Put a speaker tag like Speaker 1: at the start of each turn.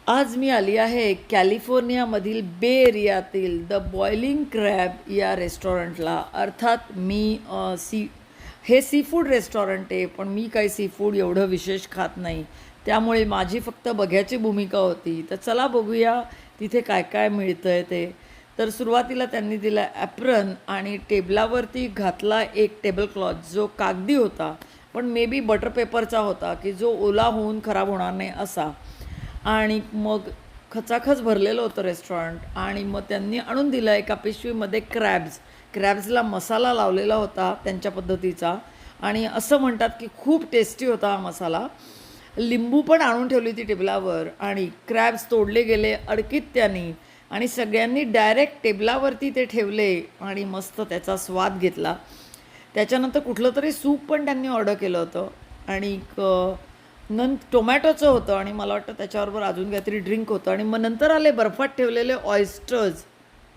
Speaker 1: आज मी आली आहे कॅलिफोर्नियामधील बे एरियातील द बॉइलिंग क्रॅब या रेस्टॉरंटला. अर्थात हे सी फूड रेस्टॉरंट आहे, पण मी काही सी फूड एवढं विशेष खात नाही. त्यामुळे माझी फक्त बघ्याची भूमिका होती. तर चला बघूया तिथे काय काय मिळतं आहे ते. तर सुरुवातीला त्यांनी दिला ॲप्रन आणि टेबलावरती घातला एक टेबल क्लॉथ जो कागदी होता, पण मे बी बटर पेपरचा होता की जो ओला होऊन खराब होणार नाही असा. आणि मग खचाखच भरलेलं होतं रेस्टॉरंट. आणि मग त्यांनी आणून दिलं एका पिशवीमध्ये क्रॅब्सला मसाला लावलेला होता त्यांच्या पद्धतीचा. आणि असं म्हणतात की खूप टेस्टी होता हा मसाला. लिंबू पण आणून ठेवली ती टेबलावर आणि क्रॅब्स तोडले गेले अडकीत त्यांनी. आणि सगळ्यांनी डायरेक्ट टेबलावरती ते ठेवले आणि मस्त त्याचा स्वाद घेतला. त्याच्यानंतर कुठलं तरी सूप पण त्यांनी ऑर्डर केलं होतं. आणि टोमॅटोचं होतं आणि मला वाटतं त्याच्याबरोबर अजून काहीतरी ड्रिंक होतं. आणि मग नंतर आले बर्फात ठेवलेले ऑयस्टर्स.